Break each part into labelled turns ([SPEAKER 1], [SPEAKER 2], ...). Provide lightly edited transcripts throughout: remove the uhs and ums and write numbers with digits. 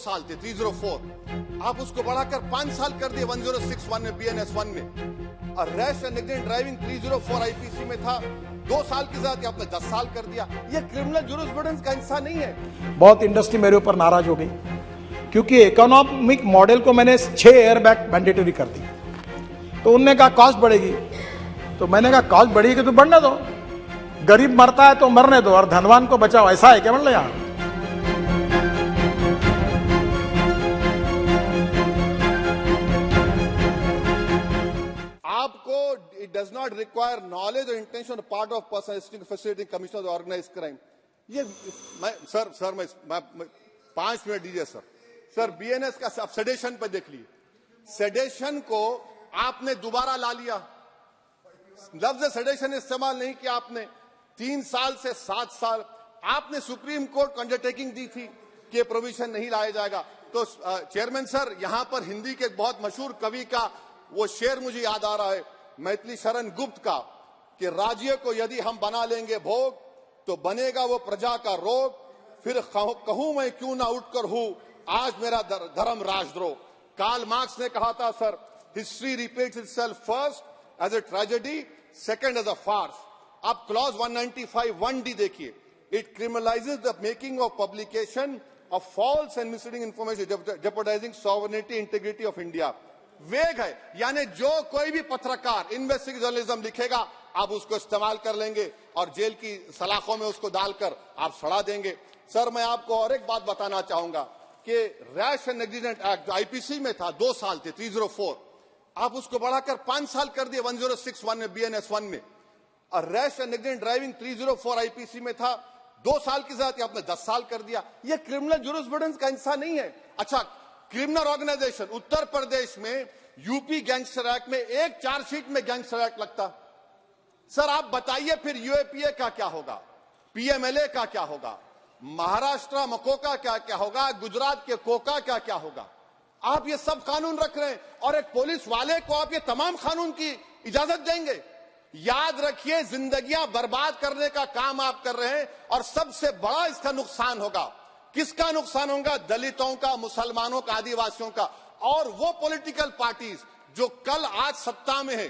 [SPEAKER 1] साल थे 304, आप उसको बढ़ाकर 5 साल कर दिए 1061 में BNS1 में। और rash and negligent driving 304 IPC में था 2 साल की सजा, आपने 10 साल कर दिया। ये क्रिमिनल जुरिस्प्रूडेंस का हिस्सा नहीं है।
[SPEAKER 2] बहुत इंडस्ट्री मेरे ऊपर नाराज हो गई क्योंकि इकोनॉमिक मॉडल को मैंने 6 एयरबैग मैंडेटरी कर दी। तो उनने कहा कॉस्ट बढ़ेगी, तो मैंने कहा कॉस्ट बढ़ेगी तो बढ़ने दो, गरीब मरता है तो मरने दो और धनवान को बचाओ, ऐसा है क्या मतलब यहां?
[SPEAKER 1] आपको it does not require knowledge और intention part of person facility commissioner of organise crime. ये मैं 5 मिनट दीजिए सर। BNS का सेडेशन पे देख लीजिए, सेडेशन को आपने दोबारा ला लिया, लफ्ज सेडेशन इस्तेमाल नहीं किया आपने। 3 साल से 7 साल आपने सुप्रीम कोर्ट को अंडरटेकिंग दी थी कि प्रोविजन नहीं लाया जाएगा। तो चेयरमैन सर, यहां पर हिंदी के एक बहुत मशहूर कवि का वो शेर मुझे याद आ रहा है, मैथिली शरण गुप्त का, कि राज्य को यदि हम बना लेंगे भोग तो बनेगा वो प्रजा का रोग, फिर कहूं मैं क्यों ना उठकर हूं आज मेरा धर्म राजद्रोह। कार्ल मार्क्स ने कहा था sir, history repeats itself first as a tragedy, second as a farce. आप क्लॉज 195 1D देखिए, it criminalises the making of publication of false and misleading information jeopardising sovereignty integrity of India. Vague है, यानी जो कोई भी पत्रकार investigative journalism लिखेगा आप उसको इस्तेमाल कर लेंगे और जेल की सलाखों में उसको डालकर आप सड़ा देंगे। सर, मैं आपको और एक बात बताना चाहूंगा कि रैश एंड नेग्लिजेंट एक्ट जो आईपीसी में था 2 साल थे 304, आप उसको बढ़ाकर 5 साल कर दिए 1061 में BNS1 में। और rash and negligent driving 304 IPC में था 2 साल की सजा, आपने 10 साल कर दिया। ये क्रिमिनल जुरिस्प्रूडेंस का हिस्सा नहीं है। अच्छा, क्रिमिनल ऑर्गेनाइजेशन उत्तर प्रदेश में यूपी गैंगस्टर एक्ट में एक चार्जशीट में गैंगस्टर एक्ट लगता। सर आप बताइए फिर यूएपीए का क्या होगा, PMLA का क्या होगा, महाराष्ट्र मकोका क्या क्या होगा, गुजरात के कोका क्या क्या होगा। आप ये सब कानून रख रहे हैं और एक पुलिस वाले को आप ये तमाम कानून की इजाजत देंगे। याद रखिए, जिंदगियां बर्बाद करने का काम आप कर रहे हैं और सबसे बड़ा इसका नुकसान होगा। किसका नुकसान होगा? दलितों का, मुसलमानों का, आदिवासियों का। और वो पॉलिटिकल पार्टीज जो कल आज सत्ता में है,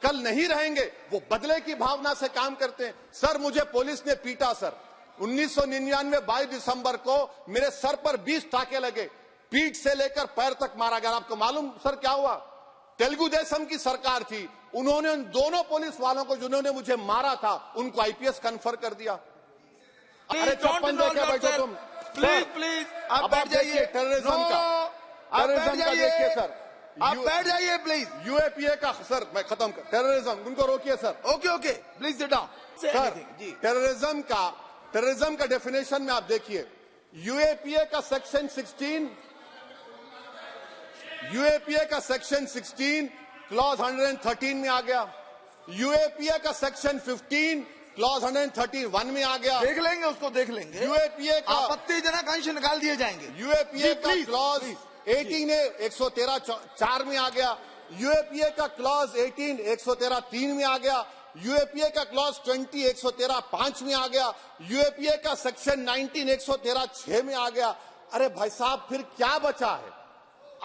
[SPEAKER 1] कल नहीं रहेंगे, वो बदले की भावना से काम करते हैं। सर मुझे पुलिस ने पीटा सर 1999 22 दिसंबर को मेरे सर पर 20 टाके लगे, पीठ से लेकर पैर तक मारा गया। आपको मालूम सर क्या हुआ? तेलुगु देशम की सरकार थी, उन्होंने उन दोनों पुलिस वालों को जिन्होंने मुझे मारा था उनको IPS कन्फर कर दिया। अरे चप्पन देखे बैठो तुम।
[SPEAKER 3] प्लीज आप बैठ जाइए।
[SPEAKER 1] टेररिज्म का देखिए सर,
[SPEAKER 3] आप बैठ जाइए प्लीज।
[SPEAKER 1] UAPA का सर मैं खत्म कर, टेररिज्म उनको रोकिए sir.
[SPEAKER 3] Okay please sit down.
[SPEAKER 1] Sir terrorism का डेफिनेशन में आप देखिए, UAPA का सेक्शन 16 क्लॉज 113 में आ गया, UAPA का सेक्शन 15 क्लॉज 131 में आ गया।
[SPEAKER 3] देख लेंगे उसको, देख लेंगे।
[SPEAKER 1] UAPA का
[SPEAKER 3] आपत्तिजनक अंश निकाल दिए जाएंगे।
[SPEAKER 1] UAPA का क्लॉज 18 113 4 में आ गया, UAPA का क्लॉज 18 113 3 में आ गया, UAPA का क्लॉज 20 113 5 में आ गया, UAPA का सेक्शन 19 113 6 में आ गया। अरे भाई साहब फिर क्या बचा है?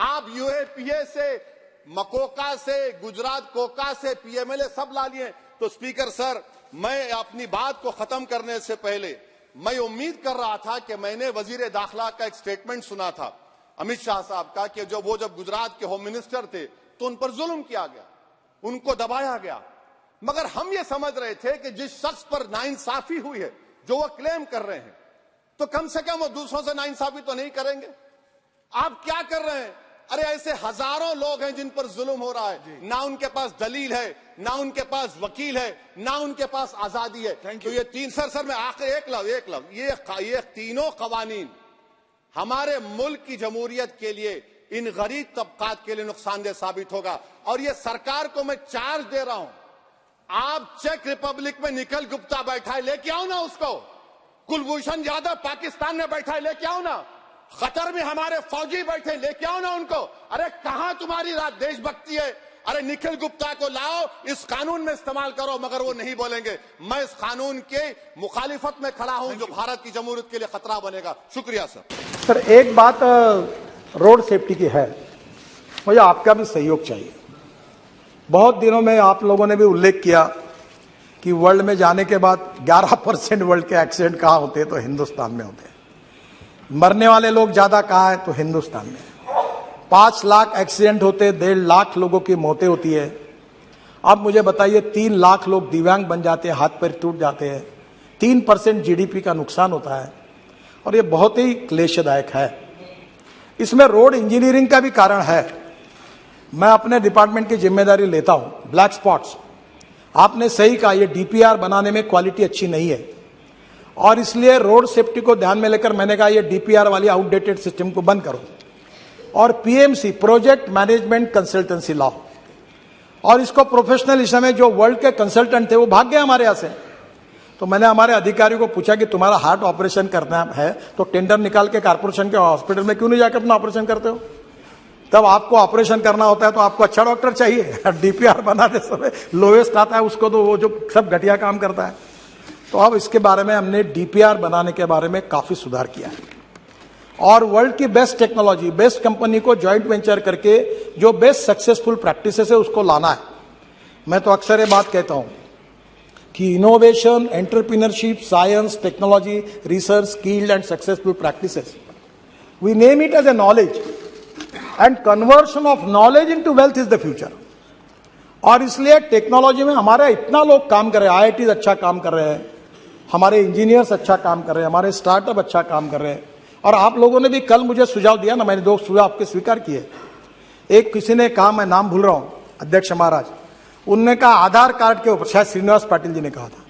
[SPEAKER 1] आप UAPA से, मकोका से, गुजरात कोका से, PMLA सब ला लिए। तो स्पीकर सर, मैं अपनी बात को खत्म करने से पहले मैं उम्मीद कर रहा था कि मैंने वजीर दाखिला का एक स्टेटमेंट सुना था अमित शाह साहब का कि जब गुजरात के होम मिनिस्टर थे तो उन पर जुल्म किया गया, उनको दबाया गया। मगर हम ये समझ रहे थे कि जिस शख्स पर नाइंसाफी हुई है, जो वो क्लेम कर रहे हैं, तो कम से कम वो दूसरों से नाइंसाफी तो नहीं करेंगे। आप क्या कर रहे हैं? अरे ऐसे हजारों लोग हैं जिन पर जुल्म हो रहा है, ना उनके पास दलील है, ना उनके पास वकील है, ना उनके पास आजादी है। तो ये तीन सर मैं आखिर एक लव ये तीनों कवानीन हमारे मुल्क की जमहूरियत के लिए, इन गरीब तबकात के लिए नुकसानदेह साबित होगा। और ये सरकार को मैं चार्ज दे रहा हूं, आप चेक रिपब्लिक में निखिल गुप्ता बैठा है, लेके आओ ना उसको। कुलभूषण यादव पाकिस्तान में बैठा है, लेके आओ ना। कतर में हमारे फौजी बैठे, लेके आओ ना उनको। अरे कहां तुम्हारी देशभक्ति है? अरे निखिल गुप्ता को लाओ, इस कानून में इस्तेमाल करो। मगर वो नहीं बोलेंगे। मैं इस कानून के मुखालिफत में खड़ा हूं जो भारत की जमहूरियत के लिए खतरा बनेगा। शुक्रिया सर।
[SPEAKER 2] सर एक बात रोड सेफ्टी की है, मुझे आपका भी सहयोग चाहिए। बहुत दिनों में आप लोगों ने भी उल्लेख किया कि वर्ल्ड में जाने के बाद 11% वर्ल्ड के एक्सीडेंट कहाँ होते हैं, तो हिंदुस्तान में होते हैं। मरने वाले लोग ज्यादा कहाँ हैं, तो हिंदुस्तान में। 5 लाख एक्सीडेंट होते, 1.5 लाख लोगों की मौतें होती है। अब मुझे बताइए 3 लाख लोग दिव्यांग बन जाते हैं, हाथ पैर टूट जाते हैं, 3% जीडीपी का नुकसान होता है और ये बहुत ही क्लेशदायक है। इसमें रोड इंजीनियरिंग का भी कारण है। मैं अपने डिपार्टमेंट की जिम्मेदारी लेता हूं। ब्लैक स्पॉट्स, आपने सही कहा, ये डीपीआर बनाने में क्वालिटी अच्छी नहीं है और इसलिए रोड सेफ्टी को ध्यान में लेकर मैंने कहा ये डीपीआर वाली आउटडेटेड सिस्टम को बंद करो और पीएमसी, प्रोजेक्ट मैनेजमेंट कंसल्टेंसी लाओ। और इसको प्रोफेशनल, इस समय जो वर्ल्ड के कंसल्टेंट थे वो भाग गए हमारे यहां से। तो मैंने हमारे अधिकारियों को पूछा कि तुम्हारा हार्ट ऑपरेशन करना है तो टेंडर निकाल के कारपोरेशन के हॉस्पिटल में क्यों नहीं जाकर अपना ऑपरेशन करते हो? तब आपको ऑपरेशन करना होता है तो आपको अच्छा डॉक्टर चाहिए। डीपीआर बनाते समय लोएस्ट आता है उसको, तो वो जो सब घटिया काम करता है। तो अब इसके बारे में हमने डीपीआर बनाने के बारे में काफी सुधार किया है और वर्ल्ड की बेस्ट टेक्नोलॉजी, बेस्ट कंपनी को ज्वाइंट वेंचर करके जो बेस्ट सक्सेसफुल प्रैक्टिसेस है उसको लाना है। मैं तो अक्सर ये बात कहता हूं कि innovation, entrepreneurship, science, technology, research, skilled and successful practices, we name it as a knowledge and conversion of knowledge into wealth is the future. और इसलिए टेक्नोलॉजी में हमारे इतना लोग काम कर रहे हैं, आईआईटी अच्छा काम कर रहे हैं, हमारे इंजीनियर्स अच्छा काम कर रहे हैं, हमारे स्टार्टअप अच्छा काम कर रहे हैं। और आप लोगों ने भी कल मुझे सुझाव दिया ना, मैंने 2 सुझाव आपके स्वीकार किए। एक किसी ने कहा, मैं नाम भूल रहा हूं, अध्यक्ष महाराज, उनने कहा आधार कार्ड के ऊपर, शायद श्रीनिवास पाटिल जी ने कहा था,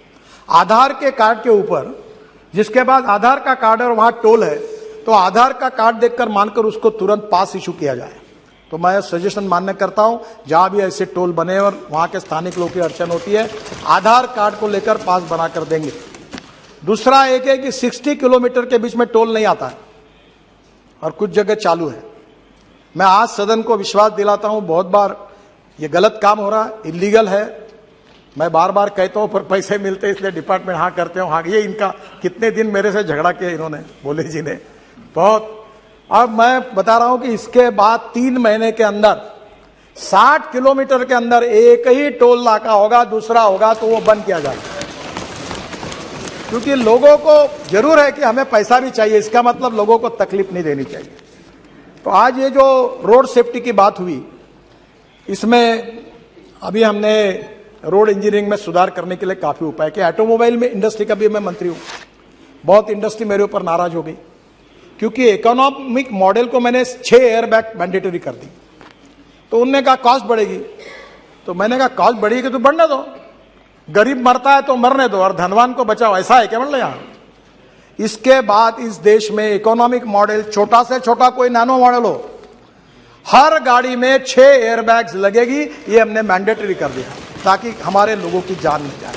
[SPEAKER 2] आधार के कार्ड के ऊपर, जिसके बाद आधार का कार्ड है और वहां टोल है, तो आधार का कार्ड देखकर मानकर उसको तुरंत पास इशू किया जाए। तो मैं सजेशन मान्य करता हूं, जहां भी ऐसे टोल बने और वहां के स्थानिक लोगों की अड़चन होती है, आधार कार्ड को लेकर पास बनाकर देंगे। दूसरा एक है कि 60 किलोमीटर के बीच में टोल नहीं आता है और कुछ जगह चालू है। मैं आज सदन को विश्वास दिलाता हूं, बहुत बार ये गलत काम हो रहा है, इलीगल है। मैं बार बार कहता हूं पर पैसे मिलते इसलिए डिपार्टमेंट हाँ करते हो, हाँ। ये इनका कितने दिन मेरे से झगड़ा किया इन्होंने, बोले जी ने बहुत। अब मैं बता रहा हूं कि इसके बाद 3 महीने के अंदर 60 किलोमीटर के अंदर एक ही टोल नाका होगा, दूसरा होगा तो वो बंद किया जाएगा। क्योंकि लोगों को जरूर है कि हमें पैसा भी चाहिए, इसका मतलब लोगों को तकलीफ नहीं देनी चाहिए। तो आज ये जो रोड सेफ्टी की बात हुई, इसमें अभी हमने रोड इंजीनियरिंग में सुधार करने के लिए काफी उपाय किया। ऑटोमोबाइल में इंडस्ट्री का भी मैं मंत्री हूं, बहुत इंडस्ट्री मेरे ऊपर नाराज हो गई क्योंकि इकोनॉमिक मॉडल को मैंने 6 एयरबैग मैंडेटरी कर दी। तो उनने कहा कॉस्ट बढ़ेगी, तो मैंने कहा कॉस्ट बढ़ेगी तो बढ़ने दो, गरीब मरता है तो मरने दो और धनवान को बचाओ, ऐसा है क्या मतलब यहां? इसके बाद इस देश में इकोनॉमिक मॉडल, छोटा से छोटा कोई नैनो मॉडल हो, हर गाड़ी में 6 एयरबैग्स लगेगी, ये हमने मैंडेटरी कर दिया ताकि हमारे लोगों की जान न जाए।